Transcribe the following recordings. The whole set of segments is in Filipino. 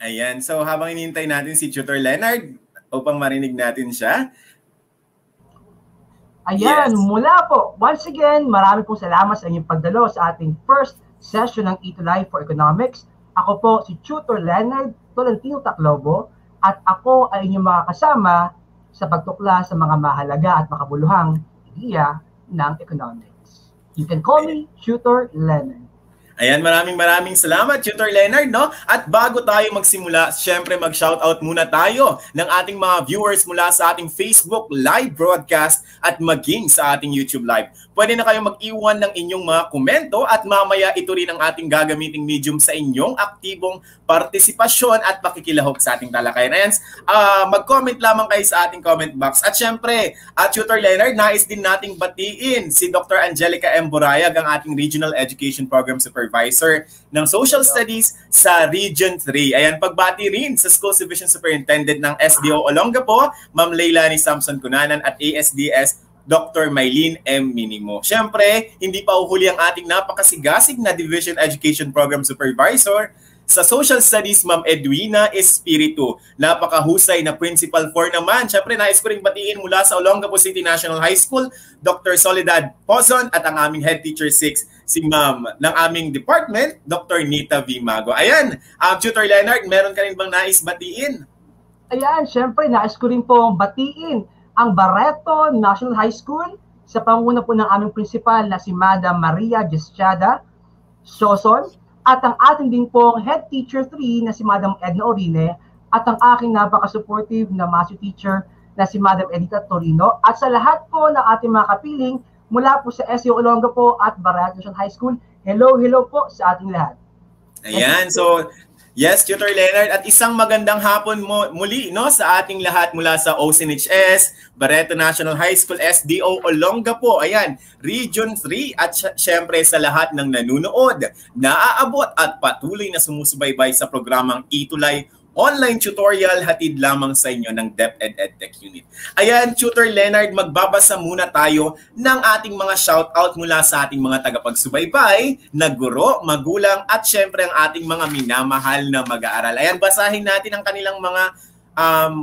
Ayan, so habang inintay natin si Tutor Leonard upang marinig natin siya. Ayan, mula po. Once again, marami pong salamat sa inyong pagdalo sa ating first session ng E2 Live for Economics. Ako po si Tutor Leonard Tolentino Taclobo at ako ay inyong makakasama sa pagtukla sa mga mahalaga at makabuluhang ideya ng economics. You can call me Tutor Leonard. Ayan, maraming salamat, Tutor Leonard, no? At bago tayo magsimula, syempre mag-shoutout muna tayo ng ating mga viewers mula sa ating Facebook live broadcast at maging sa ating YouTube live. Pwede na kayo mag-iwan ng inyong mga komento at mamaya ito rin ang ating gagamiting medium sa inyong aktibong partisipasyon at pakikilahok sa ating talakayan. Ayan, mag-comment lamang kayo sa ating comment box. At syempre, Tutor Leonard, nais din nating batiin si Dr. Angelica M. Burayag, ang ating Regional Education Program Supervisor ng Social Studies sa Region 3. Ayan, pagbati rin sa Schools Division Superintendent ng SDO Olongapo, Ma'am Leilani Samson Cunanan at ASDS Dr. Mylene M. Minimo. Siyempre, hindi pa uhuli ang ating napakasigasig na Division Education Program Supervisor sa Social Studies, Ma'am Edwina Espiritu. Napakahusay na Principal 4 naman. Siyempre, nais ko rin batiin mula sa Olongapo City National High School, Dr. Soledad Pozon at ang aming Head Teacher 6, si Ma'am ng aming department, Dr. Nita V. Mago. Ayan, Tutor Leonard, meron ka rin bang nais batiin? Ayan, siyempre, nais ko rin pong batiin ang Barreto National High School sa panguna po ng aming principal na si Madam Maria Gischada Soson at ang ating din pong head teacher 3 na si Madam Edna Orine at ang aking napaka-supportive na master teacher na si Madam Edita Torino at sa lahat po ng ating mga kapiling mula po sa SDO Olongapo at Barreto National High School. Hello po sa ating lahat. Ayan, so yes, Tutor Leonard, at isang magandang hapon muli, no, sa ating lahat mula sa OCNHS, Barreto National High School, SDO Olongapo, ayan, Region 3, at syempre sa lahat ng nanunood, naaabot at patuloy na sumusubaybay sa programang E2Live online tutorial hatid lamang sa inyo ng DepEd EdTech Unit. Ayan, Tutor Leonard, magbabasa muna tayo ng ating mga shoutout mula sa ating mga tagapagsubaybay na guro, magulang at syempre ang ating mga minamahal na mag-aaral. Ayan, basahin natin ang kanilang mga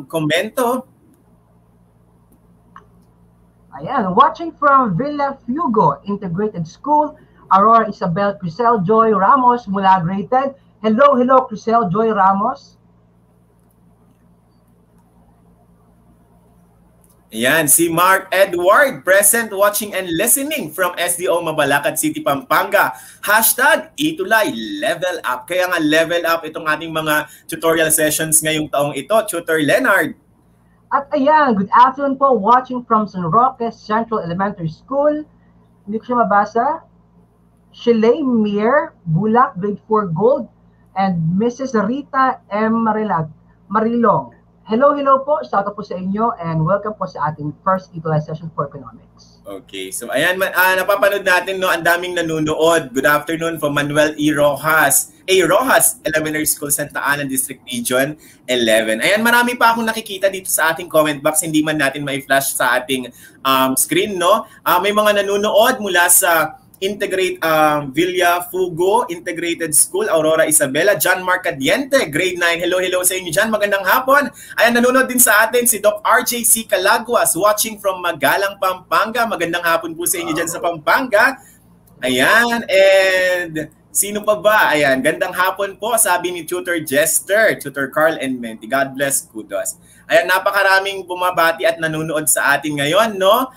komento. Ayan, watching from Villa Fugo Integrated School, Aurora Isabel Crisel Joy Ramos mula Grade 10. Hello, Crisel Joy Ramos. Ayan, si Mark Edward, present, watching, and listening from SDO Mabalacat City, Pampanga. Hashtag E2Live, level up. Kaya nga level up itong ating mga tutorial sessions ngayong taong ito, Tutor Leonard. At ayan, good afternoon po, watching from San Roque Central Elementary School. Hindi ko siya mabasa. Shilay Mir, Bulak, Grade 4 Gold, and Mrs. Rita M. Marilong. Hello po, shout out po sa inyo and welcome po sa ating first E2Live session for economics. Okay, so ayan, napapanood natin, no, ang daming nanonood. Good afternoon from Manuel E. Rojas. Rojas Elementary School, Santa Ana District Region 11. Ayan, marami pa akong nakikita dito sa ating comment box. Hindi man natin mai-flash sa ating screen, no? May mga nanonood mula sa Villa Fugo Integrated School, Aurora Isabela, John Marcadiente, Grade 9. Hello sa inyo dyan. Magandang hapon. Ayan, nanonood din sa atin si Doc RJC Calaguas, watching from Magalang, Pampanga. Magandang hapon po sa inyo dyan sa Pampanga. Ayan, and sino pa ba? Ayan, gandang hapon po, sabi ni Tutor Jester, Tutor Carl and Menti. God bless, kudos. Ayan, napakaraming bumabati at nanonood sa atin ngayon, no?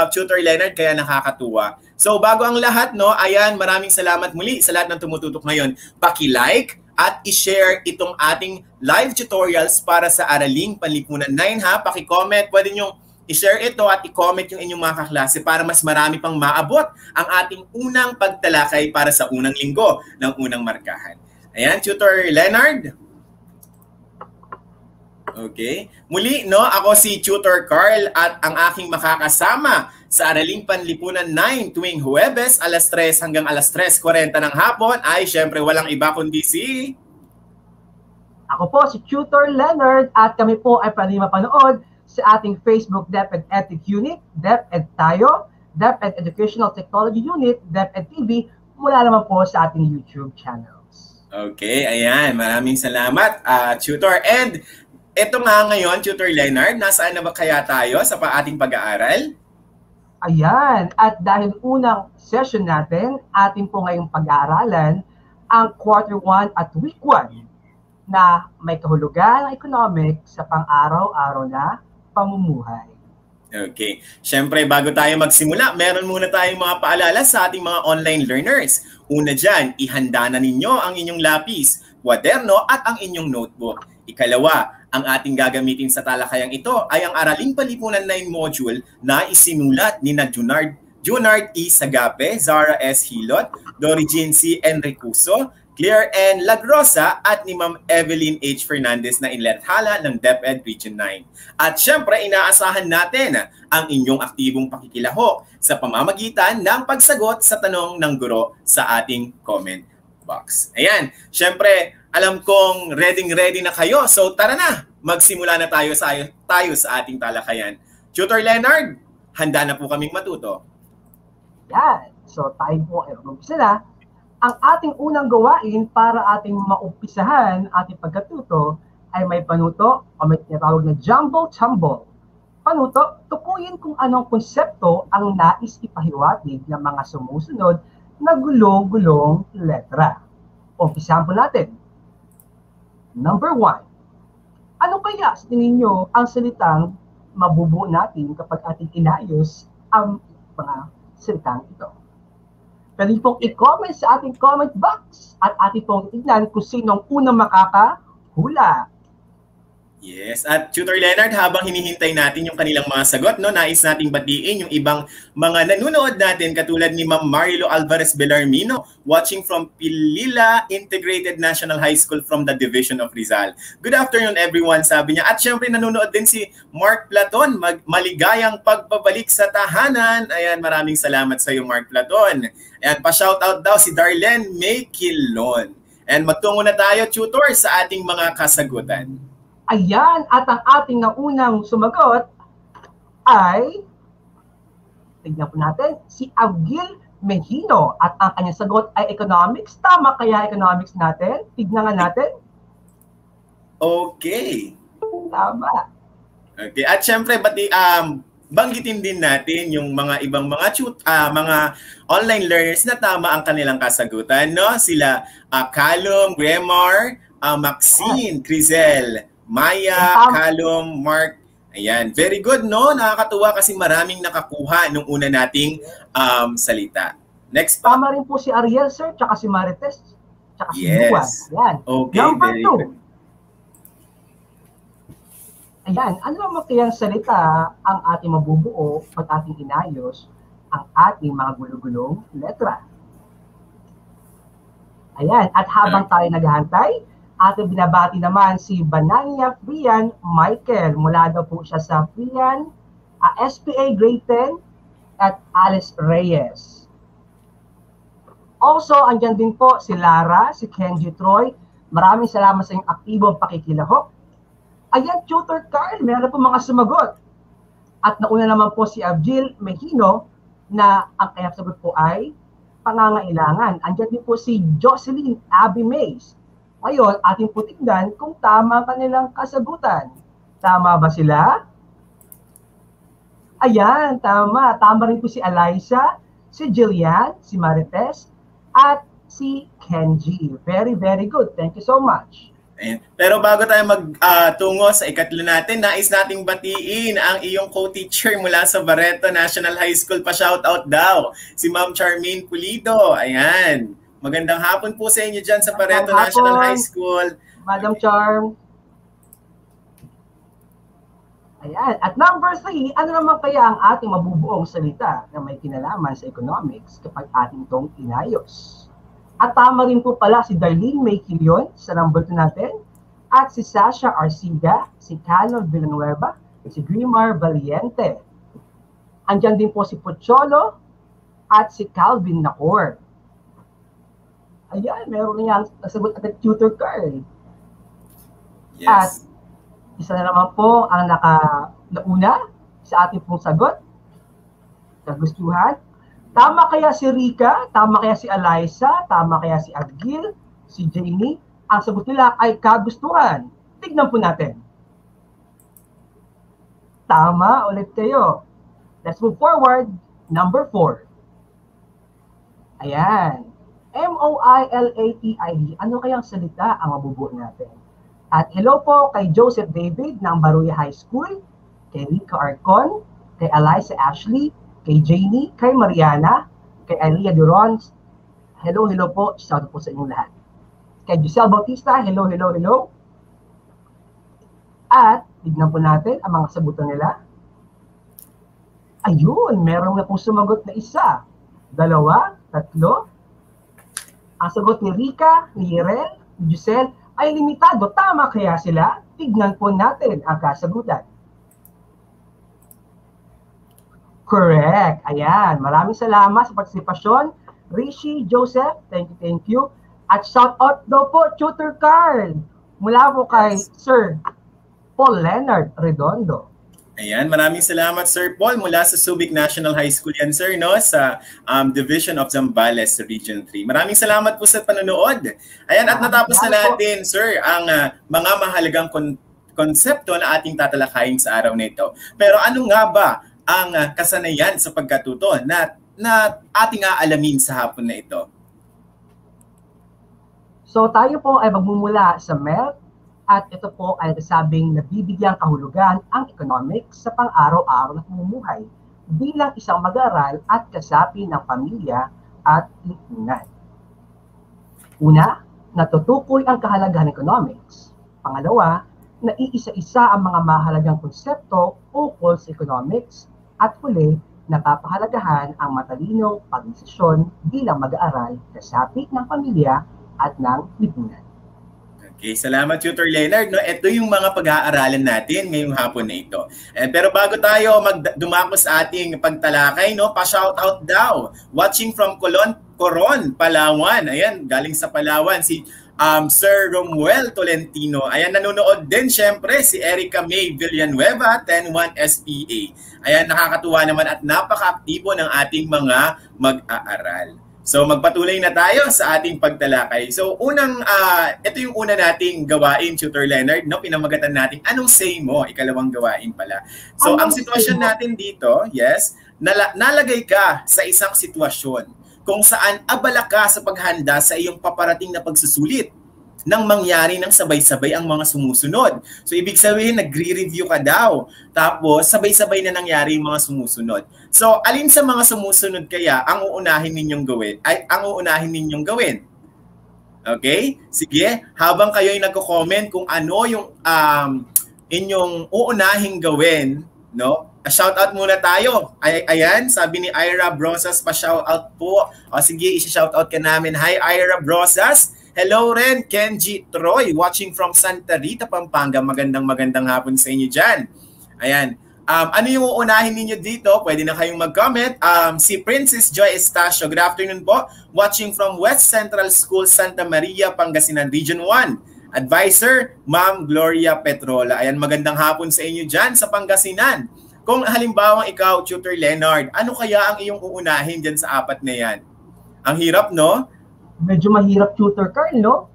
Tutor Leonard, kaya nakakatuwa. So bago ang lahat, no, ayan, maraming salamat muli sa lahat ng tumututok ngayon. Paki-like at i-share itong ating live tutorials para sa Araling Panlipunan 9, ha? Paki-comment, pwede nyo i-share ito at i-comment yung inyong mga kaklase para mas marami pang maabot ang ating unang pagtalakay para sa unang linggo ng unang markahan. Ayan, Tutor Leonard. Okay. Muli, no, ako si Tutor Carl at ang aking makakasama sa Araling Panlipunan 9 tuwing Huwebes, alas 3 hanggang alas 3:40 ng hapon ay syempre walang iba kundi si... Ako po si Tutor Leonard at kami po ay pwede mapanood sa ating Facebook DepEd EdTech Unit, DepEd Tayo, DepEd Educational Technology Unit, DepEd TV, mula naman po sa ating YouTube channels. Okay, ayan. Maraming salamat, Tutor. And ito nga ngayon, Tutor Leonard, nasaan na ba kaya tayo sa ating pag-aaral? Ayan, at dahil unang session natin, atin po ngayong pag-aaralan ang quarter 1 at week 1 na may kahulugan ng economics sa pang-araw-araw na pamumuhay. Okay. Siyempre, bago tayo magsimula, meron muna tayong mga paalala sa ating mga online learners. Una dyan, ihanda na ninyo ang inyong lapis, kwaderno at ang inyong notebook. Ikalawa, ang ating gagamitin sa talakayang ito ay ang Araling Palipunan 9 module na isinulat ni na Junard E. Sagape, Zara S. Hilot, Dorigin C. Enricuso, Claire N. Lagrosa at ni Ma'am Evelyn H. Fernandez na inlethala ng DepEd Region 9. At syempre, inaasahan natin ang inyong aktibong pakikilahok sa pamamagitan ng pagsagot sa tanong ng guro sa ating comment box. Ayan, syempre, alam kong ready na kayo. So tara na, magsimula na tayo sa ating talakayan. Tutor Leonard, handa na po kaming matuto. Yan, so tayo po ay mag-umpisa na. Ang ating unang gawain para ating maumpisahan ating pagkatuto ay may panuto o may tinatawag na jumble-tumble. Panuto, tukuyin kung anong konsepto ang nais ipahiwatig ng mga sumusunod na gulong-gulong letra. Umpisahan po natin. Number 1. Ano kaya sa tingin nyo ang salitang mabubuo natin kapag ating inayos ang mga salitang ito? Pwede pong i-comment sa ating comment box at ating pong tignan kung sinong unang makakahula. Yes, at Tutor Leonard, habang hinihintay natin yung kanilang mga sagot, no, nais nating batiin yung ibang mga nanonood natin katulad ni Ma'am Marilo Alvarez Belarmino watching from Pilila Integrated National High School from the Division of Rizal. Good afternoon everyone, sabi niya. At syempre nanonood din si Mark Platon, maligayang pagpabalik sa tahanan. Ayan, maraming salamat sa iyo Mark Platon. Ayan, pa-shoutout daw si Darlene May Kilon. And magtungo na tayo, Tutor, sa ating mga kasagutan. Ayan, at ang ating naunang sumagot ay, tignan po natin, si Agil Mejino. At ang kanyang sagot ay economics. Tama kaya economics natin? Tignan nga natin. Okay. Tama. Okay, at syempre, banggitin din natin yung mga ibang mga online learners na tama ang kanilang kasagutan, no? Sila Calum, Gremar, Maxine, Crizel, Maya, Calum, Mark. Ayan, very good, no? Nakakatuwa kasi maraming nakakuha nung una nating salita. Next pa. Tama rin po si Ariel, sir, tsaka si Marites, tsaka si Juan. Ayan. Okay, Number very 2. good. Ayan, ano naman kayang salita ang ating mabubuo pag ating inayos ang ating mga gulong-gulong letra? Ayan, at habang tayo naghahantay, ating binabati naman si Banania Frian Michael. Mula daw po siya sa Frian, SPA Grade 10 at Alice Reyes. Also, andyan din po si Lara, si Kenji Troy. Maraming salamat sa inyong aktibong pakikilahok. Ayan, Tutor Carl, meron po mga sumagot. At nauna naman po si Abjil Mejino na ang kanyang sagot po ay pangangailangan. Andyan din po si Jocelyn Abby Mays. Ngayon, ating putignan kung tama ang kanilang kasagutan. Tama ba sila? Ayan, tama. Tama rin po si Eliza, si Jillian, si Marites, at si Kenji. Very, very good. Thank you so much. Pero bago tayo magtungo sa ikatlo natin, nais nating batiin ang iyong co-teacher mula sa Barreto National High School. Pa-shoutout daw, si Ma'am Charmaine Pulido. Ayan. Magandang hapon po sa inyo dyan sa Barreto National High School. Madam Charm. Ayan. At number 3, ano naman kaya ang ating mabubuong salita na may kinalaman sa economics kapag ating itong inayos? At tama rin po pala si Darlene May Quilion sa number 2 natin, at si Sasha Arcida, si Calum Villanueva, si Grimar Valiente. Andyan din po si Pocholo at si Calvin Nacor. Ayan, meron niya nasagot at Tutor Carl. Yes. At isa na naman po ang nauna sa ating pong sagot. Kagustuhan. Tama kaya si Rika? Tama kaya si Eliza? Tama kaya si Agil? si Jamie, ang sagot nila ay kagustuhan. Tignan po natin. Tama ulit kayo. Let's move forward. Number 4. Ayan. M-O-I-L-A-T-I-D. Ano kayang salita ang mabubuo natin? At hello po kay Joseph David ng Baruya High School, kay Rica Arcon, kay Eliza Ashley, kay Janie, kay Mariana, kay Alia Duron. Hello po. Shout out po sa inyong lahat. Kay Giselle Bautista, hello. At tignan po natin ang mga sagutan nila. Ayun, meron na pong sumagot na 1, 2, 3. Ang sagot ni Rica, ni Irel, ni Giselle ay limitado. Tama kaya sila? Tignan po natin ang kasagutan. Correct. Ayan. Maraming salamat sa partisipasyon. Rishi, Joseph, thank you. At shout out daw po, Tutor Carl. Mula po kay Sir Paul Leonard Redondo. Ayan, maraming salamat Sir Paul mula sa Subic National High School yan sir, no? Sa Division of Zambales Region 3. Maraming salamat po sa panonood. Ayan, at natapos na natin sir ang mga mahalagang konsepto na ating tatalakayin sa araw na ito. Pero ano nga ba ang kasanayan sa pagkatuto na ating aalamin sa hapon na ito? So tayo po ay magmumula sa MELT. At ito po ay nasabing nabibigyang kahulugan ang economics sa pang-araw-araw na pamumuhay bilang isang mag-aaral at kasapi ng pamilya at lipunan. Una, natutukoy ang kahalagahan ng economics. Pangalawa, naiisa-isa ang mga mahalagang konsepto ukol sa economics. At huli, napapahalagahan ang matalinong pagdesisyon bilang mag-aaral, kasapi ng pamilya at ng lipunan. Okay, salamat Tutor Leonard. No, ito yung mga pag-aaralan natin ngayong hapon na ito. Pero bago tayo dumako sa ating pagtalakay, no, pa-shoutout daw. Watching from Coron, Palawan. Ayan, galing sa Palawan si Sir Romuel Tolentino. Ayan, nanonood din syempre si Erica May Villanueva, 101 SPA. Ayan, nakakatuwa naman at napaka-aktibo ng ating mga mag-aaral. So magpatuloy na tayo sa ating pagtalakay. So ito yung una nating gawain, Tutor Leonard, no? Pinamagatan natin, anong say mo? Ikalawang gawain pala. So ang sitwasyon natin dito, yes, nalagay ka sa isang sitwasyon kung saan abala ka sa paghanda sa iyong paparating na pagsusulit nang mangyari ng sabay-sabay ang mga sumusunod. So ibig sabihin, nagre-review ka daw. Tapos sabay-sabay na nangyari yung mga sumusunod. So alin sa mga sumusunod kaya ang uunahin ninyong gawin? Okay? Sige, habang kayo'y nagko-comment kung ano yung inyong uunahing gawin, no? Shoutout muna tayo. Ayan, sabi ni Ira Brosas, pa-shoutout po. O sige, isi-shoutout ka namin. Hi Ira Brosas. Hello rin, Kenji Troy, watching from Santa Rita, Pampanga. Magandang hapon sa inyo dyan. Ayan. Ano yung uunahin ninyo dito? Pwede na kayong mag-comment. Si Princess Joy Estacio, good afternoon po. Watching from West Central School, Santa Maria, Pangasinan, Region 1. Advisor, Ma'am Gloria Petrola. Ayan, magandang hapon sa inyo dyan sa Pangasinan. Kung halimbawa ikaw, Tutor Leonard, ano kaya ang iyong uunahin dyan sa 4 na yan? Ang hirap, no? Medyo mahirap, Tutor Carl, no?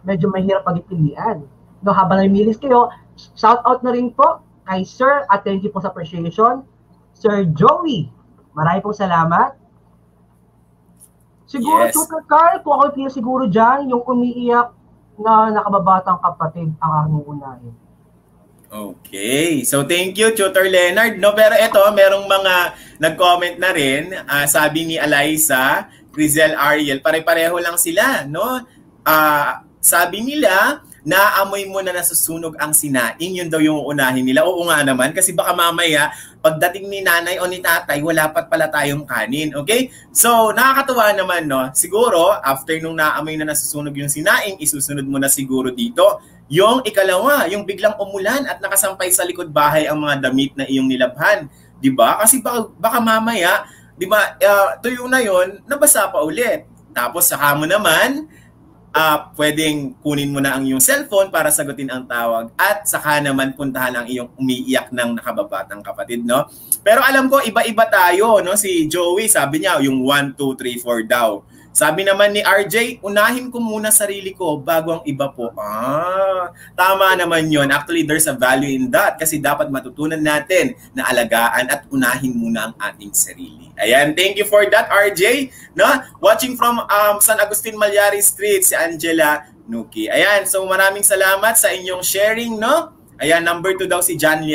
Medyo mahirap pagpilian. No, habang namilis kayo, shout out na rin po kay Sir at thank you po sa appreciation, Sir Joey. Maraming pong salamat. Siguro, yes. Tutor Carl, kung ako feel siguro dyan, yung umiiyak na nakababatang kapatid ang aking unahin. Okay. So, thank you, Tutor Leonard. No, pero ito, merong mga nag-comment na rin. Sabi ni Eliza, Grizel Ariel, pare-pareho lang sila, no? Sabi nila, naamoy mo na nasusunog ang sinaing, yun daw yung unahin nila. Oo nga naman, kasi baka mamaya, pagdating ni nanay o ni tatay, wala pat pala tayong kanin, okay? So, nakakatuwa naman, no? Siguro, after nung naamoy na nasusunog yung sinaing, isusunod mo na siguro dito. Yung ikalawa, yung biglang umulan at nakasampay sa likod bahay ang mga damit na iyong nilabhan. Diba? Kasi baka mamaya, di ba, tuyo na yon, nabasa pa ulit. Tapos saka mo naman, pwedeng kunin mo na ang iyong cellphone para sagutin ang tawag at saka naman puntahan ang iyong umiiyak ng nakababatang kapatid, no? Pero alam ko, iba-iba tayo, no? Si Joey, sabi niya, yung 1, 2, 3, 4 daw. Sabi naman ni RJ, unahin ko muna sarili ko bago ang iba po. Tama naman yon. Actually, there's a value in that kasi dapat matutunan natin na alagaan at unahin muna ang ating sarili. Ayan, thank you for that, RJ. No? Watching from San Agustin Malyari Street, si Angela Nuki. Ayan, so maraming salamat sa inyong sharing, no? Ayan, number 2 daw si John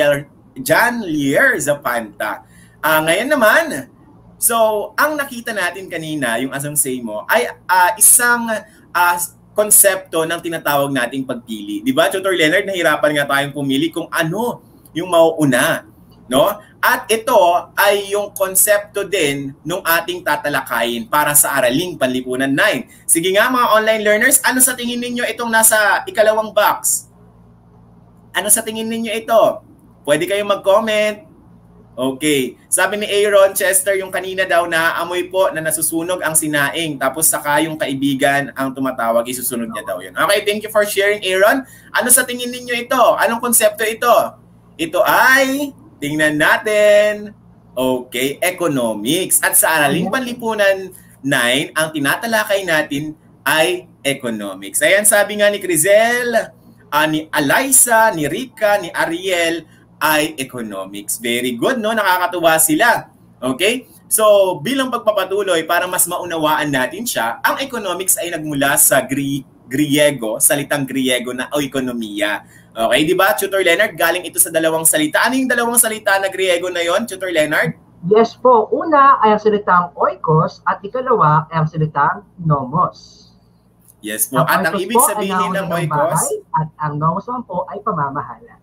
Lier Zapanta. Ngayon naman, so, ang nakita natin kanina, yung asang say mo, ay isang konsepto ng tinatawag nating pagpili. Di ba, Tutor Leonard, nahirapan nga tayong pumili kung ano yung mauuna. No? At ito ay yung konsepto din ng ating tatalakayin para sa Araling Panlipunan 9. Sige nga mga online learners, ano sa tingin ninyo itong nasa ikalawang box? Ano sa tingin ninyo ito? Pwede kayong mag-comment. Okay. Sabi ni Aaron Chester, yung kanina daw na amoy po na nasusunog ang sinaing. Tapos saka yung kaibigan ang tumatawag, isusunod niya daw yun. Okay, thank you for sharing, Aaron. Ano sa tingin ninyo ito? Anong konsepto ito? Ito ay, tingnan natin, okay, economics. At sa Araling Panlipunan 9, ang tinatalakay natin ay economics. Ayan, sabi nga ni Crizel, ni Eliza, ni Rika, ni Ariel, ay economics. Very good, no? Nakakatuwa sila. Okay? So, bilang pagpapatuloy, para mas maunawaan natin siya, ang economics ay nagmula sa Griego, salitang Griego na oikonomiya. Okay, di ba, Tutor Leonard? Galing ito sa dalawang salita. Ano yung dalawang salita na Griego na yon, Tutor Leonard? Yes po. Una ay ang salitang oikos at ikalawa ay ang salitang nomos. Yes po. At ang ibig sabihin ng oikos? At ang nomos po ay pamamahala.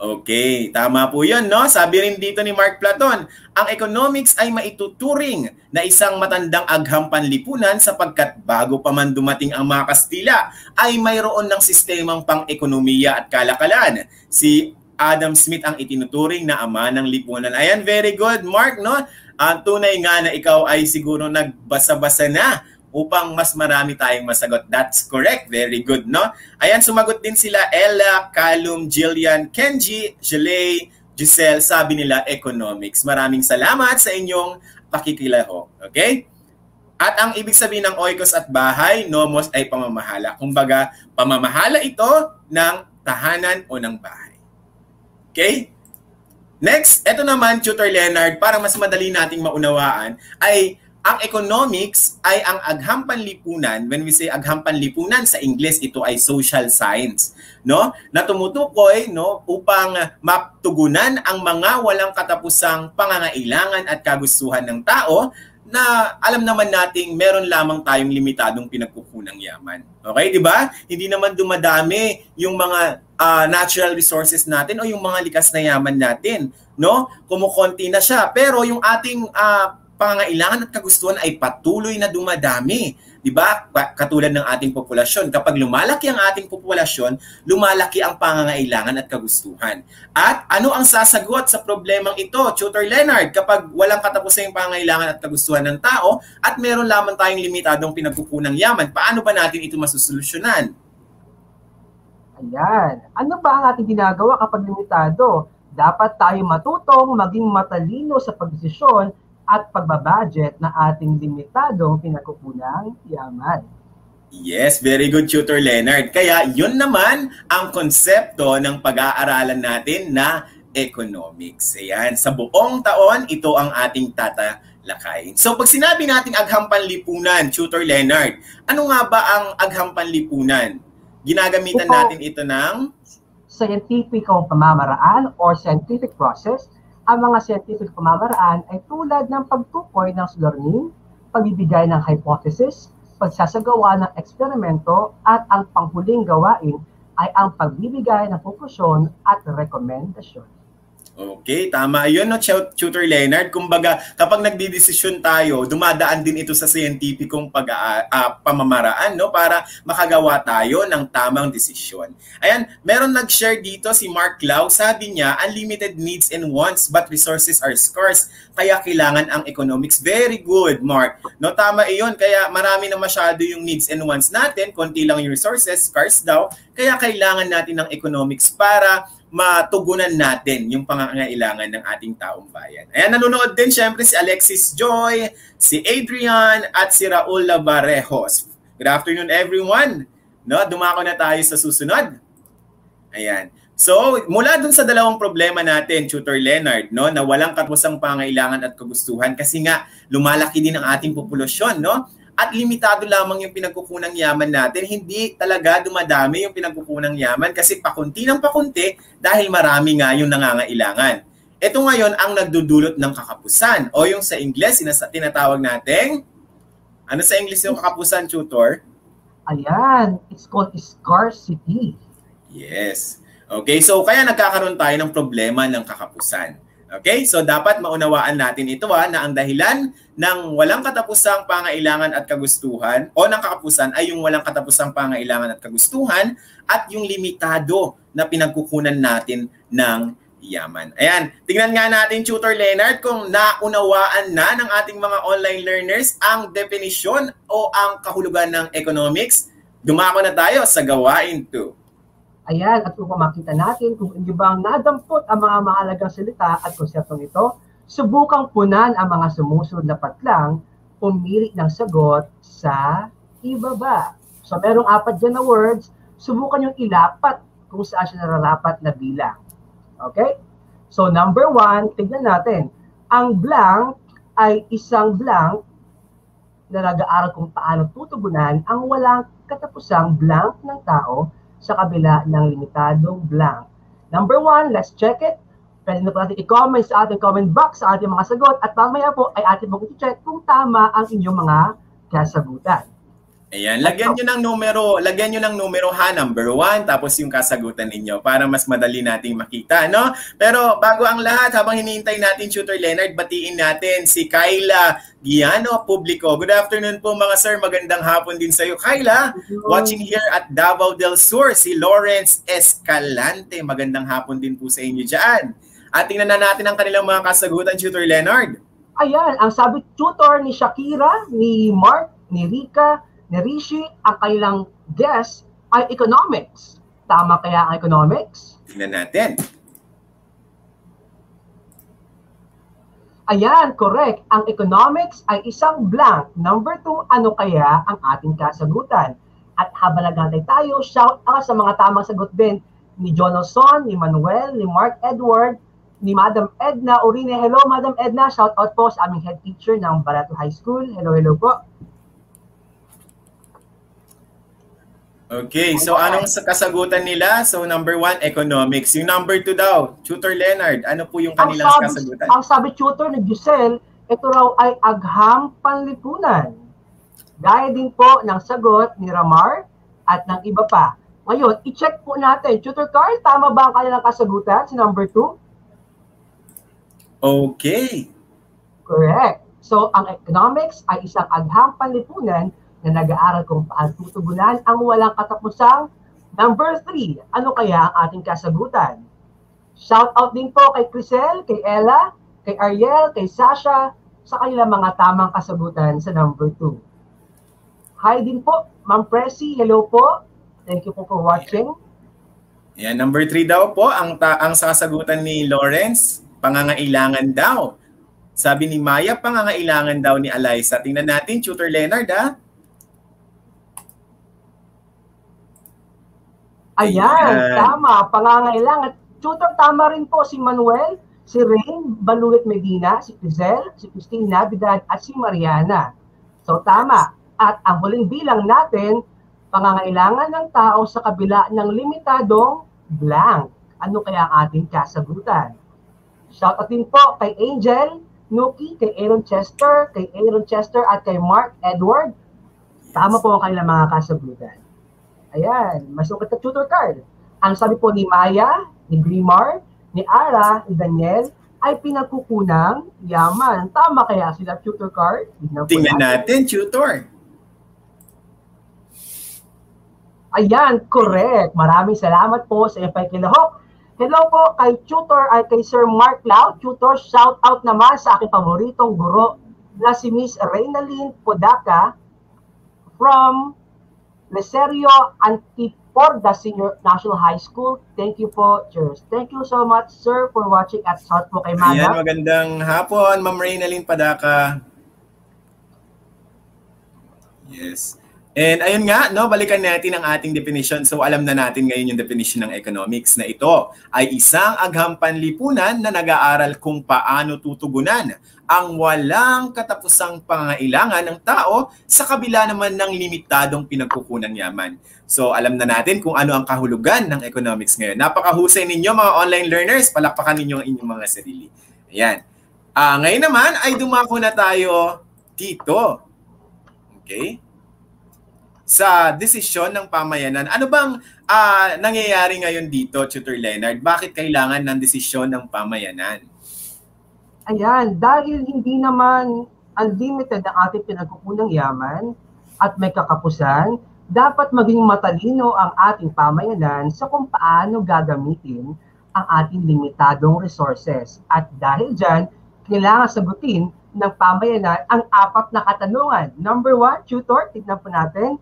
Okay, tama po yun, no? Sabi rin dito ni Mark Platon, ang economics ay maituturing na isang matandang agham panlipunan sapagkat bago pa man dumating ang mga Kastila, ay mayroon ng sistemang pang-ekonomiya at kalakalan. Si Adam Smith ang itinuturing na ama ng lipunan. Ayan, very good, Mark, no? Tunay nga na ikaw ay siguro nagbasa-basa na upang mas marami tayong masagot. That's correct. Very good, no? Ayan, sumagot din sila Ella, Calum, Jillian, Kenji, Jelay, Giselle. Sabi nila economics. Maraming salamat sa inyong pakikilaho. Okay? At ang ibig sabihin ng oikos at bahay, nomos ay pamamahala. Kumbaga, pamamahala ito ng tahanan o ng bahay. Okay? Next, ito naman, Tutor Leonard, para mas madali nating maunawaan, ay ang economics ay ang agham panlipunan. When we say agham panlipunan sa English, ito ay social science, no? Na tumutukoy, no, upang matugunan ang mga walang katapusang pangangailangan at kagustuhan ng tao na alam naman nating meron lamang tayong limitadong pinagkukunang yaman. Okay, di ba? Hindi naman dumadami yung mga natural resources natin o yung mga likas na yaman natin, no? Kumukonti na siya, pero yung ating pangangailangan at kagustuhan ay patuloy na dumadami. Diba? Katulad ng ating populasyon. Kapag lumalaki ang ating populasyon, lumalaki ang pangangailangan at kagustuhan. At ano ang sasagot sa problemang ito, Tutor Leonard, kapag walang katapusan yung pangangailangan at kagustuhan ng tao at meron lamang tayong limitadong pinagkukunang yaman, paano ba natin ito masusolusyonan? Ayan. Ano ba ang ating ginagawa kapag limitado? Dapat tayo matutong maging matalino sa pagdesisyon at pagbabudget na ating limitadong pinagkukunang yaman. Yes, very good, Tutor Leonard. Kaya yun naman ang konsepto ng pag-aaralan natin na economics. Ayan, sa buong taon, ito ang ating tatalakayin. So pag sinabi nating agham panlipunan, Tutor Leonard, ano nga ba ang agham panlipunan? Ginagamitan natin ito ng scientificong pamamaraan or scientific process. Ang mga scientific pamamaraan ay tulad ng pagtukoy ng suliranin, pagbibigay ng hypothesis, pagsasagawa ng eksperimento, at ang panghuling gawain ay ang pagbibigay ng konklusyon at rekomendasyon. Okay, tama yun, no, Tutor Leonard. Kumbaga, kapag nagdidesisyon tayo, dumadaan din ito sa scientificong pamamaraan, no, para makagawa tayo ng tamang desisyon. Ayan, meron nag-share dito si Mark Lau. Sabi niya, unlimited needs and wants but resources are scarce. Kaya kailangan ang economics. Very good, Mark. No, tama iyon. Kaya marami na masyado yung needs and wants natin. Konti lang yung resources, scarce daw. Kaya kailangan natin ng economics para matugunan natin yung pangangailangan ng ating taong bayan. Ayan, nanonood din syempre si Alexis Joy, si Adrian, at si Raul Labarejos. Good afternoon everyone. No, dumako na tayo sa susunod. Ayan. So, mula dun sa dalawang problema natin, Tutor Leonard, no, na walang katapusang pangangailangan at kagustuhan kasi nga lumalaki din ang ating populasyon, no? At limitado lamang yung pinagkukunang yaman natin, hindi talaga dumadami yung pinagkukunang yaman kasi pakunti ng pakunti dahil marami nga yung nangangailangan. Ito ngayon ang nagdudulot ng kakapusan o yung sa Ingles, tinatawag natin, ano sa English yung kakapusan, Tutor? Ayan, it's called scarcity. Yes. Okay, so kaya nagkakaroon tayo ng problema ng kakapusan. Okay, so dapat maunawaan natin ito na ang dahilan ng walang katapusang pangailangan at kagustuhan o ng kakapusan ay yung walang katapusang pangailangan at kagustuhan at yung limitado na pinagkukunan natin ng yaman. Ayan, tingnan nga natin, Tutor Leonard, kung naunawaan na ng ating mga online learners ang definisyon o ang kahulugan ng economics. Dumako na tayo sa gawain 2. Ayan, at kung makita natin kung hindi bang nadampot ang mga mahalagang salita at konseptong ito, subukang punan ang mga sumusunod na patlang, pumili ng sagot sa ibaba. So merong 4 dyan na words, subukan yung ilapat kung saan siya nararapat na bilang. Okay? So number 1, tignan natin. Ang blank ay isang blank na nag-aaral kung paano tutugunan ang walang katapusang blank ng tao sa kabila ng limitadong blank. Number 1, let's check it. Pwede na po natin i-comment sa ating comment box sa ating mga sagot at mamaya po ay atin pong i-check kung tama ang inyong mga kasagutan. Ayan, lagyan nyo ng numero ha, number 1, tapos yung kasagutan ninyo para mas madali nating makita, no? Pero bago ang lahat, habang hinihintay natin, Tutor Leonard, batiin natin si Kyla Giano Publico. Good afternoon po mga sir, magandang hapon din sa iyo. Kyla, watching here at Davao del Sur, si Lawrence Escalante. Magandang hapon din po sa inyo dyan. At tingnan na natin ang kanilang mga kasagutan, Tutor Leonard. Ayan, ang sabi tutor ni Shakira, ni Mark, ni Rika, ni Rishi, ang kailang guess ay economics. Tama kaya ang economics? Tingnan natin. Ayan, correct. Ang economics ay isang blank. Number 2, ano kaya ang ating kasagutan? At habang nagantay tayo, shout out sa mga tamang sagot din ni Jonathan, ni Manuel, ni Mark Edward, ni Madam Edna Orine. Hello, Madam Edna. Shout out po sa aming head teacher ng Barato High School. Hello, hello po. Okay, so anong kasagutan nila? So number 1, economics. Yung number 2 daw, Tutor Leonard, ano po yung kanilang kasagutan? Ang sabi tutor ni Giselle, ito raw ay agham panlipunan. Gaya din po ng sagot ni Ramar at ng iba pa. Ngayon, i-check po natin. Tutor Carl, tama ba ang kanilang kasagutan? Si number 2? Okay. Correct. So, ang economics ay isang agham panlipunan na nag-aaral kung paano tutugunan ang walang katapusang. Number 3, ano kaya ang ating kasagutan? Shout out din po kay Crisel, kay Ella, kay Ariel, kay Sasha, sa kanilang mga tamang kasagutan sa number 2. Hi din po, Ma'am Presi, hello po. Thank you po for watching. Yan, number 3 daw po, ang sasagutan ni Lawrence, pangangailangan daw. Sabi ni Maya, pangangailangan daw ni Eliza. Tingnan natin, Tutor Leonard, ha? Ayan, tama, pangangailangan. Tutor, tama rin po si Manuel, si Rain Baluit Medina, si Crisel, si Christine Navidad, at si Mariana. So tama. At ang huling bilang natin, pangangailangan ng tao sa kabila ng limitadong blank. Ano kaya ang ating kasagutan? Shoutout din po kay Angel, Nuki, kay Aaron Chester, at kay Mark Edward. Tama po ang kanilang mga kasagutan. Ayan, masukat na tutor card. Ang sabi po ni Maya, ni Grimar, ni Ara, ni Daniel, ay pinagkukunang yaman. Tama kaya sila tutor card? Tingnan natin, tutor. Ayan, correct. Maraming salamat po sa iyong pakikilahok. Hello po kay tutor ay kay Sir Mark Lau. Tutor, shout out naman sa aking paboritong guro na si Miss Reynalyn Podaca from Leserio Antipolo Corda Senior National High School. Thank you po, cheers. Thank you so much, sir, for watching at shout po kay Madam. Ayan, magandang hapon, Ma'am Reynalyn Padaka. Yes. And ayun nga, no, balikan natin ang ating definition. So alam na natin ngayon yung definition ng economics na ito ay isang agham panlipunan na nag-aaral kung paano tutugunan ang walang katapusang pangangailangan ng tao sa kabila naman ng limitadong pinagkukunan yaman. So alam na natin kung ano ang kahulugan ng economics ngayon. Napakahusay ninyo mga online learners, palakpakan ninyo ang inyong mga sarili. Ayan. Ngayon naman ay dumako na tayo dito. Okay? Sa desisyon ng pamayanan. Ano bang nangyayari ngayon dito, Tutor Leonard? Bakit kailangan ng desisyon ng pamayanan? Ayan, dahil hindi naman unlimited ang ating pinagkukunang yaman at may kakapusan, dapat maging matalino ang ating pamayanan sa kung paano gagamitin ang ating limitadong resources. At dahil dyan, kailangan sagutin ng pamayanan ang 4 na katanungan. Number 1, Tutor, tignan po natin.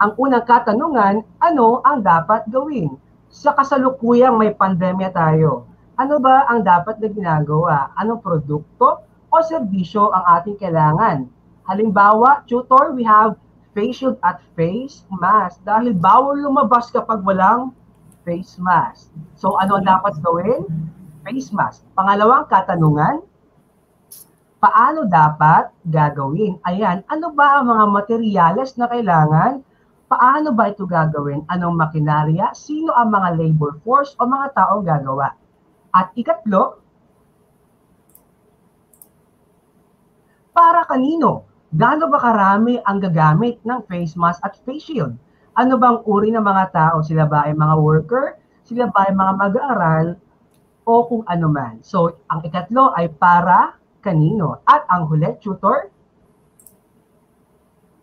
Ang unang katanungan, ano ang dapat gawin? Sa kasalukuyang may pandemya tayo, ano ba ang dapat na ginagawa? Anong produkto o serbisyo ang ating kailangan? Halimbawa, Tutor, we have face shield at face mask dahil bawal lumabas kapag walang face mask. So ano ang dapat gawin? Face mask. Pangalawang katanungan, paano dapat gagawin? Ayan, ano ba ang mga materyales na kailangan? Paano ba ito gagawin? Anong makinarya? Sino ang mga labor force o mga tao gagawa? At ikatlo, para kanino? Gaano ba karami ang gagamit ng face mask at face shield? Ano bang uri ng mga tao? Sila ba ay mga worker? Sila ba ay mga mag-aaral? O kung ano man. So, ang ikatlo ay para kanino? At ang huli, Tutor,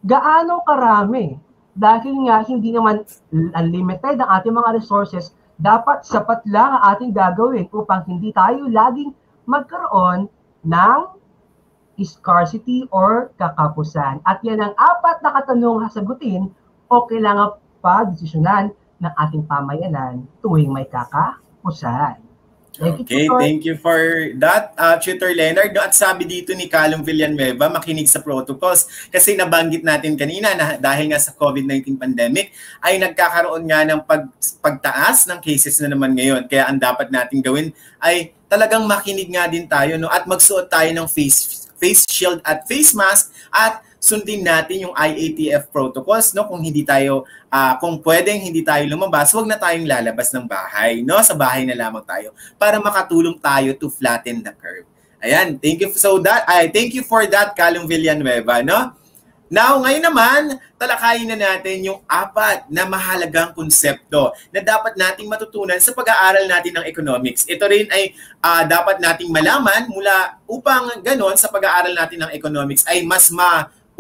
gaano karami? Dahil nga hindi naman unlimited ang ating mga resources, dapat sapat lang ang ating gagawin upang hindi tayo laging magkaroon ng scarcity or kakapusan. At yan ang 4 na katanungang sagutin o kailangan pagdesisyonan ng ating pamayanan tuwing may kakapusan. Okay, thank you for that, Tutor Leonard. At sabi dito ni Calum Villanueva, makinig sa protocols. Kasi nabanggit natin kanina na dahil nga sa COVID-19 pandemic, ay nagkakaroon nga ng pagtaas ng cases na naman ngayon. Kaya ang dapat natin gawin ay talagang makinig nga din tayo, no? At magsuot tayo ng face shield at face mask at sundin natin yung IATF protocols, no? Kung hindi tayo kung pwedeng hindi tayo lumabas, wag na tayong lalabas ng bahay, no? Sa bahay na lamang tayo para makatulong tayo to flatten the curve. Ayan, thank you thank you for that, Calum Villanueva, no? Now, ngayon naman, talakayin na natin yung 4 na mahalagang konsepto na dapat nating matutunan sa pag-aaral natin ng economics. Ito rin ay dapat nating malaman upang ganon sa pag-aaral natin ng economics ay mas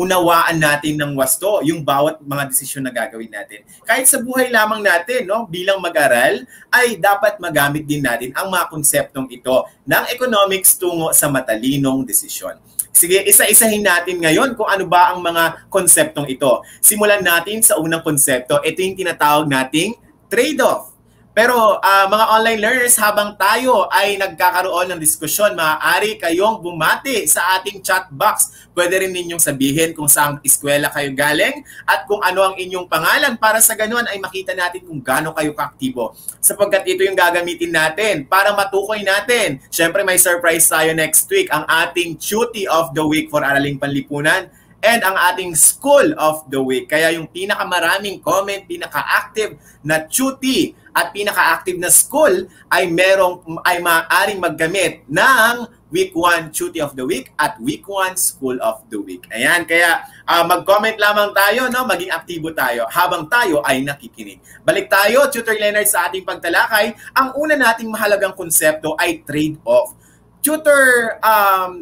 unawaan natin ng wasto yung bawat mga desisyon na gagawin natin. Kahit sa buhay lamang natin, no, bilang mag-aral, ay dapat magamit din natin ang mga konseptong ito ng economics tungo sa matalinong desisyon. Sige, isa-isahin natin ngayon kung ano ba ang mga konseptong ito. Simulan natin sa unang konsepto. Ito yung tinatawag nating trade-off. Pero mga online learners, habang tayo ay nagkakaroon ng diskusyon, maaari kayong bumati sa ating chat box. Pwede rin ninyong sabihin kung saan eskwela kayo galing at kung ano ang inyong pangalan para sa ganun ay makita natin kung gaano kayo kaaktibo. Sapagkat ito yung gagamitin natin para matukoy natin. Siyempre may surprise tayo next week, ang ating Tuty of the Week for Araling Panlipunan and ang ating School of the Week. Kaya yung pinakamaraming comment, pinaka-active na Tuty at pinaka-active na school ay maaaring maggamit ng Week 1 Tuty of the Week at Week 1 School of the Week. Ayan, kaya mag-comment lamang tayo, no? Maging aktibo tayo habang tayo ay nakikinig. Balik tayo, Tutor Leonard, sa ating pagtalakay. Ang una nating mahalagang konsepto ay trade-off. Tutor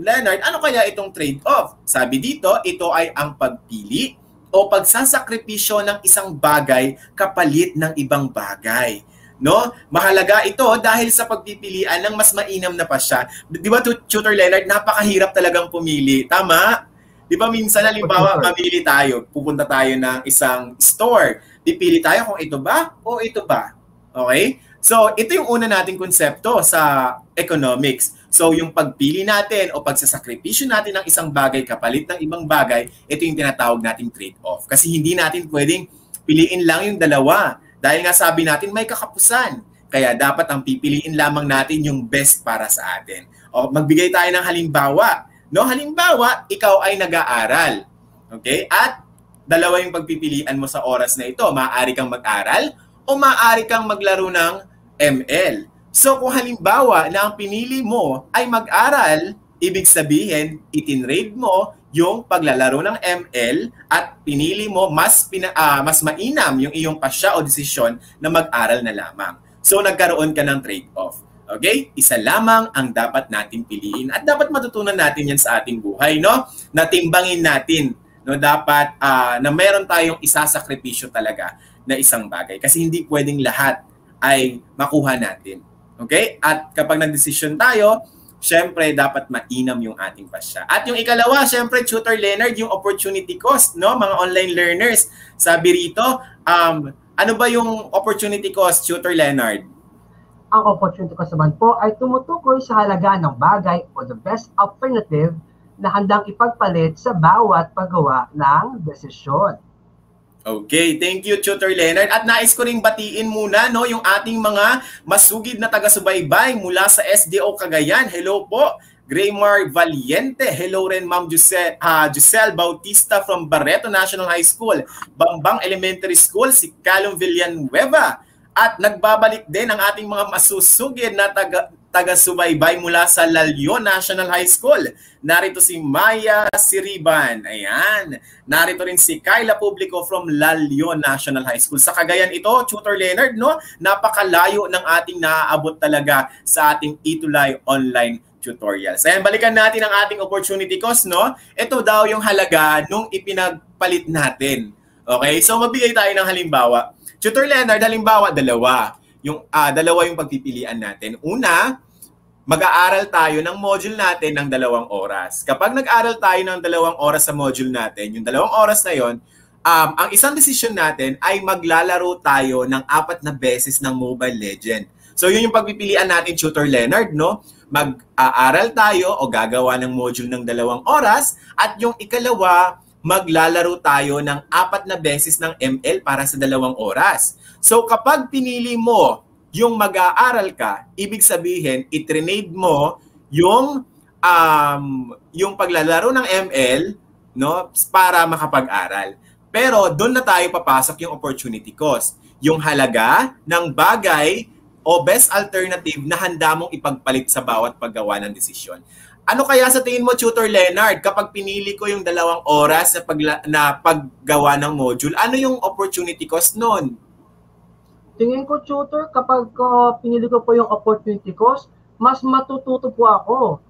Leonard, ano kaya itong trade-off? Sabi dito, ito ay ang pagpili o pagsasakripisyo ng isang bagay kapalit ng ibang bagay. No? Mahalaga ito dahil sa pagpipilian ng mas mainam na pasya. Di ba, Tutor Leonard, napakahirap talagang pumili. Tama? Di ba minsan, halimbawa, mamili tayo, pupunta tayo ng isang store. Pipili tayo kung ito ba o ito ba. Okay? So, ito yung una nating konsepto sa economics. So, yung pagpili natin o pagsasakripisyo natin ng isang bagay kapalit ng ibang bagay, ito yung tinatawag nating trade-off. Kasi hindi natin pwedeng piliin lang yung dalawa. Dahil nga sabi natin, may kakapusan. Kaya dapat ang pipiliin lamang natin yung best para sa atin. O magbigay tayo ng halimbawa. No, halimbawa, ikaw ay nag-aaral. Okay? At dalawa yung pagpipilian mo sa oras na ito. Maaari kang mag-aral o maaari kang maglaro ng ML. So kung halimbawa na ang pinili mo ay mag-aral, ibig sabihin, itinrade mo yung paglalaro ng ML at pinili mo mas mainam yung iyong pasya o desisyon na mag-aral na lamang. So nagkaroon ka ng trade-off. Okay? Isa lamang ang dapat nating piliin at dapat matutunan natin yan sa ating buhay, no? Natimbangin natin, no? Dapat na meron tayong isasakripisyo talaga na isang bagay kasi hindi pwedeng lahat ay makuha natin. Okay? At kapag nag-decision tayo, syempre dapat mainam yung ating pasya. At yung ikalawa, syempre Tutor Leonard, yung opportunity cost, no? Mga online learners. Sabi rito, ano ba yung opportunity cost, Tutor Leonard? Ang opportunity cost naman po ay tumutukoy sa halaga ng bagay o the best alternative na handang ipagpalit sa bawat paggawa ng desisyon. Okay, thank you Tutor Leonard. At nais ko ring batiin muna no yung ating mga masugid na taga-subaybay mula sa SDO Cagayan. Hello po, Graymar Valiente. Hello rin Ma'am Giselle Bautista from Barreto National High School, Bambang Elementary School, si Calum Villanueva. At nagbabalik din ang ating mga masusugid na taga-subaybay mula sa Lalyon National High School. Narito si Maya Siriban. Ayan. Narito rin si Kyla Publico from Lalyon National High School. Sa Cagayan ito, Tutor Leonard, no? Napakalayo ng ating naaabot talaga sa ating Itulay online tutorials. Ayan, balikan natin ang ating opportunity cost, no? Ito daw yung halaga nung ipinagpalit natin. Okay? So, mabigay tayo ng halimbawa. Tutor Leonard, halimbawa, dalawa yung pagpipilian natin. Una, mag-aaral tayo ng module natin ng 2 oras. Kapag nag-aaral tayo ng 2 oras sa module natin, yung 2 oras na yon, ang isang decision natin ay maglalaro tayo ng 4 na beses ng Mobile Legend. So yun yung pagpipilian natin, Tutor Leonard, no? Mag-aaral tayo o gagawa ng module ng 2 oras at yung ikalawa, maglalaro tayo ng 4 na beses ng ML para sa 2 oras. So kapag pinili mo yung mag-aaral ka, ibig sabihin, itrenade mo yung paglalaro ng ML, no, para makapag-aral. Pero doon na tayo papasok yung opportunity cost. Yung halaga ng bagay o best alternative na handa mong ipagpalit sa bawat paggawa ng desisyon. Ano kaya sa tingin mo, Tutor Leonard, kapag pinili ko yung 2 oras na paggawa ng module, ano yung opportunity cost nun? Tingin ko, Tutor, kapag pinili ko po yung opportunity cost, mas matututo po ako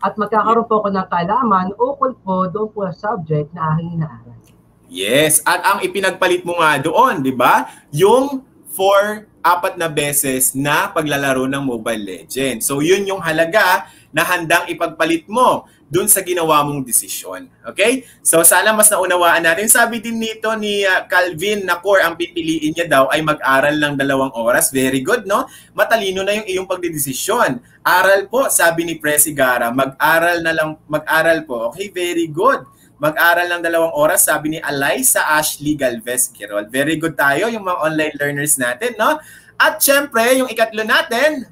at magkakaroon po ako ng kaalaman ukol po doon po sa subject na aking inaaral. Yes, at ang ipinagpalit mo nga doon, di ba? Yung 4 na beses na paglalaro ng Mobile Legends. So yun yung halaga na handang ipagpalit mo dun sa ginawa mong desisyon. Okay? So sana mas naunawaan natin. Sabi din nito ni Calvin Nacor, ang pipiliin niya daw ay mag-aral ng 2 oras. Very good, no? Matalino na yung iyong pagdedesisyon. Aral po, sabi ni Presi Gara, mag-aral po. Okay, very good. Mag-aral ng 2 oras, sabi ni Alaysa Ashley Galvez Quirol. Very good tayo, yung mga online learners natin, no? At syempre, yung ikatlo natin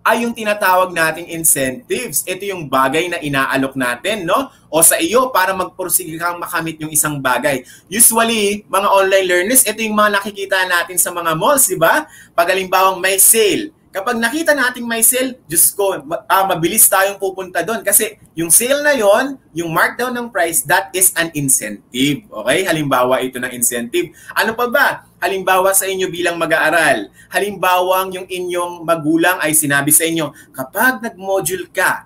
ay yung tinatawag nating incentives. Ito yung bagay na inaalok natin, no? O sa iyo para magpursige kang makamit yung isang bagay. Usually, mga online learners, ito yung mga nakikita natin sa mga malls, di ba? Pag halimbawang may sale. Kapag nakita nating may sale, Diyos ko, mabilis tayong pupunta doon. Kasi yung sale na yon, yung markdown ng price, that is an incentive. Okay? Halimbawa ito ng incentive. Ano pa ba? Halimbawa sa inyo bilang mag-aaral. Halimbawa yung inyong magulang ay sinabi sa inyo, kapag nag-module ka,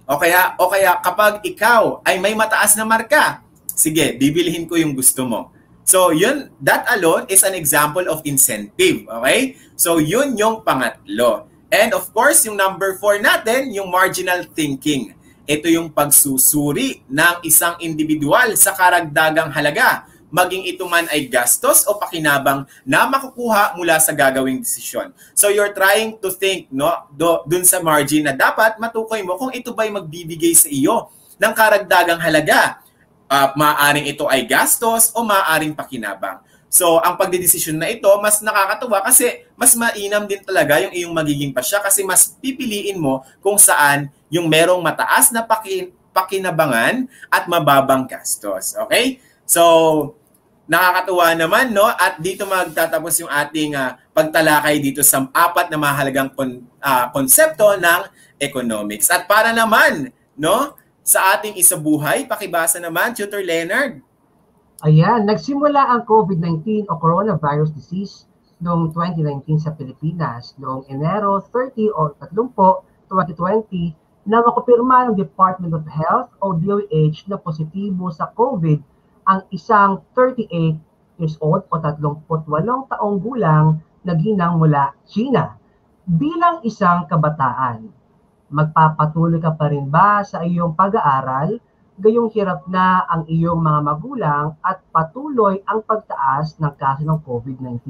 o kaya kapag ikaw ay may mataas na marka, sige, bibilihin ko yung gusto mo. So, yun, that alone is an example of incentive. Okay? So, yun yung pangatlo. And of course, yung number 4 natin, yung marginal thinking. Ito yung pagsusuri ng isang individual sa karagdagang halaga. maging ito man ay gastos o pakinabang na makukuha mula sa gagawing desisyon. So you're trying to think, no, dun sa margin na dapat matukoy mo kung ito ba'y magbibigay sa iyo ng karagdagang halaga. Maaaring ito ay gastos o maaaring pakinabang. So, ang pagdedesisyon na ito, mas nakakatuwa kasi mas mainam din talaga yung iyong magiging pasya kasi mas pipiliin mo kung saan yung merong mataas na pakinabangan at mababang gastos. Okay? So, nakakatuwa naman, no? At dito magtatapos yung ating pagtalakay dito sa 4 na mahalagang konsepto ng economics. At para naman, no, sa ating isabuhay, pakibasa naman, Tutor Leonard. Ayan, nagsimula ang COVID-19 o coronavirus disease noong 2019 sa Pilipinas, noong Enero 30 o 30, 2020, na makupirma ng Department of Health o DOH na positibo sa COVID ang isang 38 years old o 38 taong gulang na ginang mula China. Bilang isang kabataan, magpapatuloy ka pa rin ba sa iyong pag-aaral? Gayong hirap na ang iyong mga magulang at patuloy ang pagtaas ng kaso ng COVID-19?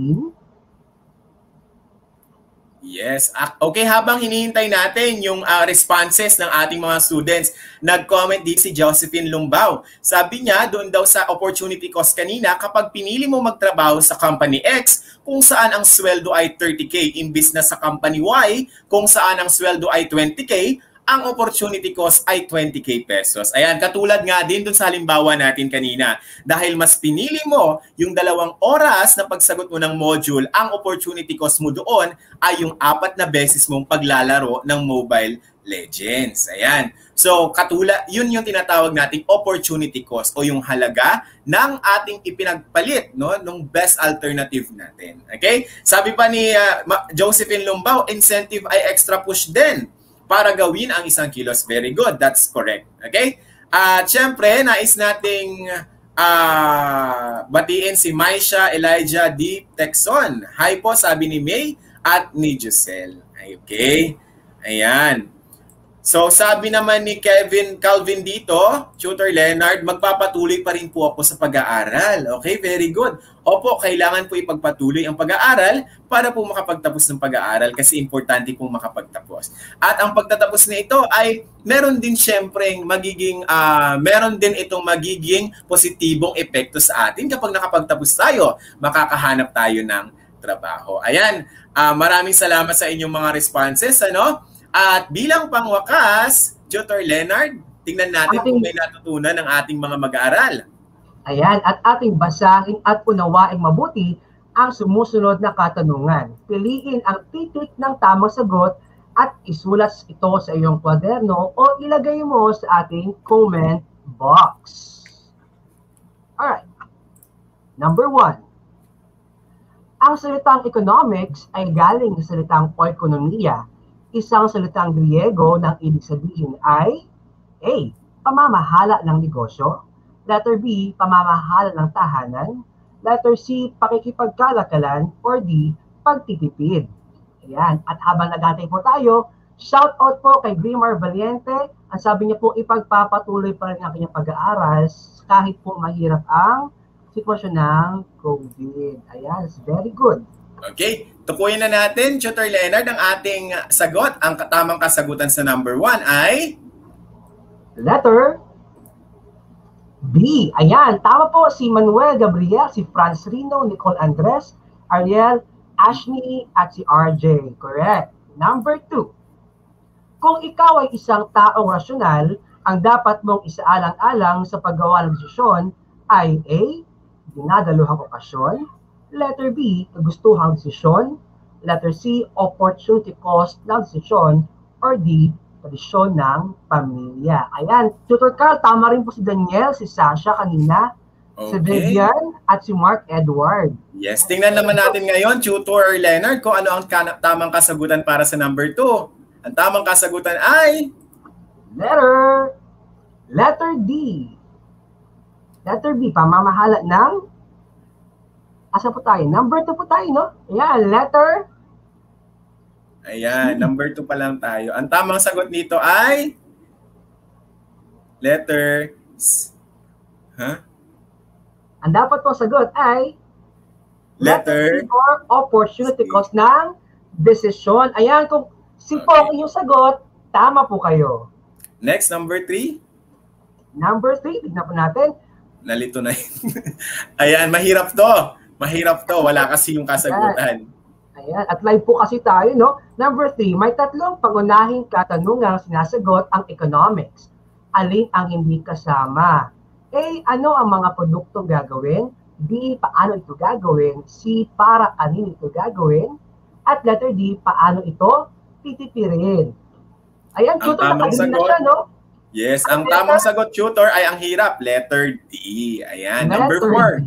Yes. Okay, habang hinihintay natin yung responses ng ating mga students, nag-comment din si Josephine Lumbao. Sabi niya, doon daw sa opportunity cost kanina, kapag pinili mo magtrabaho sa company X, kung saan ang sweldo ay 30K, imbis na sa company Y, kung saan ang sweldo ay 20K, ang opportunity cost ay 20K pesos. Ayan, katulad nga din dun sa halimbawa natin kanina. Dahil mas pinili mo yung 2 oras na pagsagot mo ng module, ang opportunity cost mo doon ay yung 4 na beses mong paglalaro ng Mobile Legends. Ayan. So, katulad, yun yung tinatawag nating opportunity cost o yung halaga ng ating ipinagpalit, no, nung best alternative natin. Okay? Sabi pa ni Josephine Lumbao, incentive ay extra push din para gawin ang isang kilos. Very good. That's correct. Okay? At syempre, nais nating batiin si Maisha Elijah D. Texon. Hi po, sabi ni May at ni Giselle. Okay? Ayan. So, sabi naman ni Calvin dito, Tutor Leonard, magpapatuloy pa rin po ako sa pag-aaral. Okay, very good. Opo, kailangan po ipagpatuloy ang pag-aaral para po makapagtapos ng pag-aaral kasi importante pong makapagtapos. At ang pagtatapos na ito ay meron din syempreng meron din itong magiging positibong epekto sa atin kapag nakapagtapos tayo, makakahanap tayo ng trabaho. Ayan, maraming salamat sa inyong mga responses, ano? At bilang pangwakas, Tutor Leonard, tingnan natin kung may natutunan ng ating mga mag-aaral. Ayan, at ating basahin at unawaing mabuti ang sumusunod na katanungan. Piliin ang titik ng tamang sagot at isulat ito sa iyong kwaderno o ilagay mo sa ating comment box. Alright. Number 1. Ang salitang economics ay galing sa salitang oikonomiya, isang salitang Griego ng ibig sabihin ay A. Pamamahala ng negosyo. Letter B. Pamamahala ng tahanan. Letter C. Pakikipagkalakalan. Or D. Pagtitipid. Ayan. At habang nag-aantay po tayo, shout out po kay Grimar Valiente. Ang sabi niya po, ipagpapatuloy pa rin ang kanyang pag-aaral kahit po mahirap ang sitwasyon ng COVID. Ayan. It's very good. Okay, tukuyin na natin, Tutor Leonard, ang ating sagot. Ang tamang kasagutan sa number 1 ay... Letter B. Ayan, tama po si Manuel Gabriel, si Franz Rino, Nicole Andres, Ariel, Ashley, at si RJ. Correct. Number 2. Kung ikaw ay isang taong rasyonal, ang dapat mong isaalang-alang sa paggawa ng desisyon ay A. Dinadaluhang okasyon. Letter B, kagustuhang desisyon. Letter C, opportunity cost ng desisyon. Or D, tradisyon ng pamilya. Ayan, Tutor Carl, tama rin po si Daniel, si Sasha kanina, si Vivian, at si Mark Edward. Yes, tingnan naman natin ngayon, Tutor Leonard, kung ano ang tamang kasagutan para sa number 2. Ang tamang kasagutan ay... Letter D. Letter B, pamamahala ng... Asa po tayo? Number 2 po tayo, no? Ayan, letter... Ayan, number 2 pa lang tayo. Ang tamang sagot nito ay... Letter... Ang dapat pong sagot ay letter or opportunity cost ng desisyon. Ayan, kung simple ang inyong sagot, tama po kayo. Next, number 3. Number 3, tignan po natin. Nalito na yun. Ayan, mahirap to. Mahirap to. Wala kasi yung kasagutan. Ayan, at live po kasi tayo, no? Number 3, may tatlong pangunahing katanungang sinasagot ang economics. Alin ang hindi kasama? A, ano ang mga produkto gagawin? B, paano ito gagawin? C, para kanino ito gagawin? At letter D, paano ito titipirin? Ayan, tutor na siya, no? Yes, ang tamang sagot, tutor, ay ang hirap. Letter D. Ayan, number 4.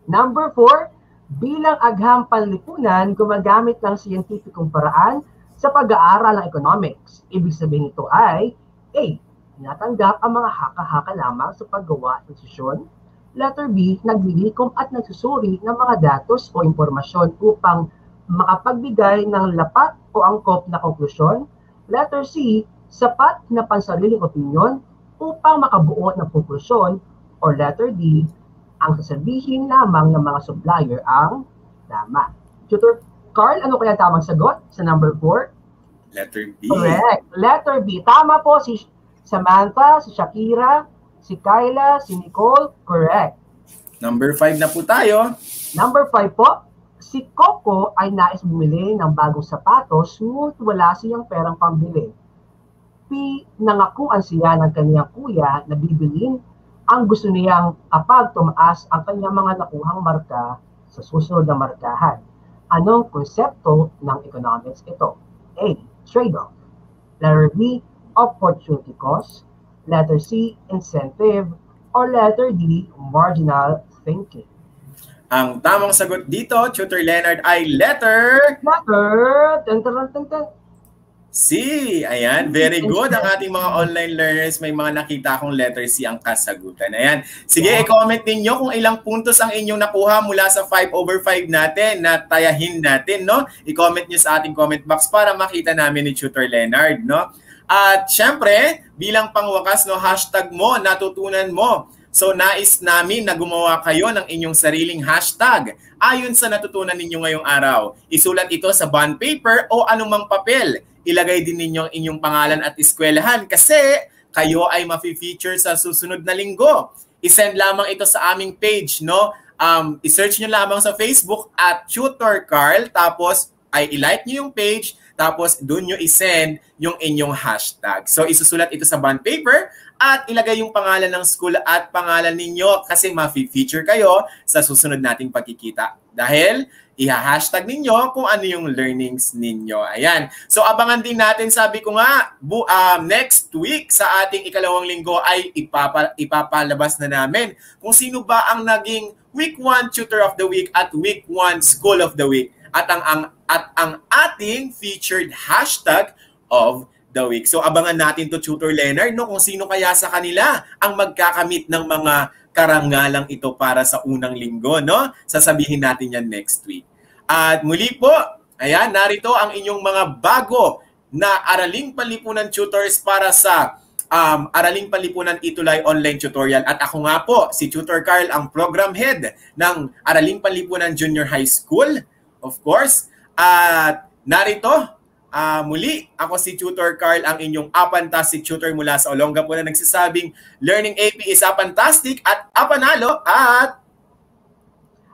Number 4, bilang agham panlipunan, gumagamit ng siyentipikong paraan sa pag-aaral ng economics. Ibig sabihin nito ay A, tinatanggap ang mga haka-haka lamang sa paggawa ng desisyon. Letter B, naglilikom at nagsusuri ng mga datos o impormasyon upang makapagbigay ng lapat o angkop na konklusyon. Letter C, sapat na pansariling opinyon upang makabuo ng konklusyon. Or letter D, ang sasabihin lamang ng mga supplier ang tama. Tutor Carl, ano kaya tamang sagot sa number 4? Letter B. Correct. Letter B. Tama po si Samantha, si Shakira, si Kyla, si Nicole. Correct. Number 5 na po tayo. Number 5 po, si Coco ay nais bumili ng bagong sapatos ngunit wala siyang perang pambili. P, nangakuan siya ng kanyang kuya na bibilin ang gusto niyang kapag tumaas ang kanyang mga nakuhang marka sa susunod na markahan. Anong konsepto ng economics ito? A, trade-off. Letter B, opportunity cost. Letter C, incentive. Or letter D, marginal thinking. Ang tamang sagot dito, Tutor Leonard, ay letter C. Ayan, very good. Ang ating mga online learners, may mga nakita akong letter C ang kasagutan. Ayan. Sige, i-comment ninyo kung ilang puntos ang inyong nakuha mula sa 5/5 natin na tayahin natin, no? I-comment nyo sa ating comment box para makita namin ni Tutor Leonard, no? At syempre, bilang pangwakas, no, hashtag mo, natutunan mo. So, nais namin na gumawa kayo ng inyong sariling hashtag ayon sa natutunan ninyo ngayong araw. Isulat ito sa bond paper o anumang papel. Ilagay din ninyo ang inyong pangalan at eskwelahan kasi kayo ay mafe-feature sa susunod na linggo. I-send lamang ito sa aming page, no? I-search nyo lamang sa Facebook at Tutor Carl, tapos ay i-like nyo yung page, tapos doon nyo i-send yung inyong hashtag. So, isusulat ito sa bond paper at ilagay yung pangalan ng school at pangalan ninyo kasi ma-feature kayo sa susunod nating pagkikita. Dahil iha-hashtag ninyo kung ano yung learnings ninyo. Ayan. So, abangan din natin, sabi ko nga, next week sa ating ikalawang linggo ay ipapalabas na namin kung sino ba ang naging week 1 Tutor of the Week at week 1 School of the Week. At ang ating featured hashtag of the week. So abangan natin to Tutor Leonard, no, kung sino kaya sa kanila ang magkakamit ng mga karangalang ito para sa unang linggo, no? Sasabihin natin yan next week. At muli po, ayan, narito ang inyong mga bago na Araling Panlipunan tutors para sa Araling Panlipunan Itulay Online Tutorial. At ako nga po, si Tutor Carl, ang program head ng Araling Panlipunan Junior High School. Of course, at narito, muli, ako si Tutor Carl, ang inyong apantastic tutor mula sa Olonga po na nagsasabing Learning AP is apantastic at apanalo at...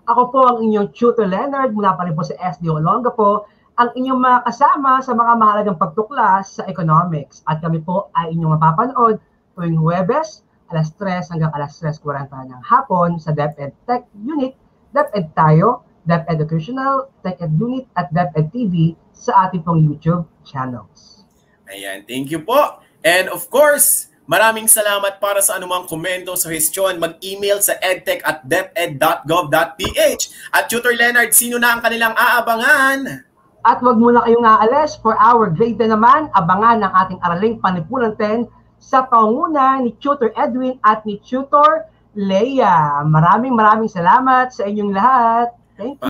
Ako po ang inyong Tutor Leonard mula pa rin po sa SD Olonga po, ang inyong mga kasama sa mga mahalagang pagtuklas sa economics. At kami po ay inyong mapapanood tuwing Huwebes, alas 3 hanggang alas 3:40 ng hapon sa DepEd Tech Unit, DepEd Tayo, DepEd Educational, TechEd Unit at DepEd TV sa ating pong YouTube channels. Ayan, thank you po. And of course, maraming salamat para sa anumang komento, suhestyon, mag-email sa edtech@deped.gov.ph. At Tutor Leonard, sino na ang kanilang aabangan? At wag muna kayong aalis for our grade 10 naman, abangan ng ating Araling Panlipunan 10 sa pangunguna ni Tutor Edwin at ni Tutor Leia. Maraming salamat sa inyong lahat. Thank you.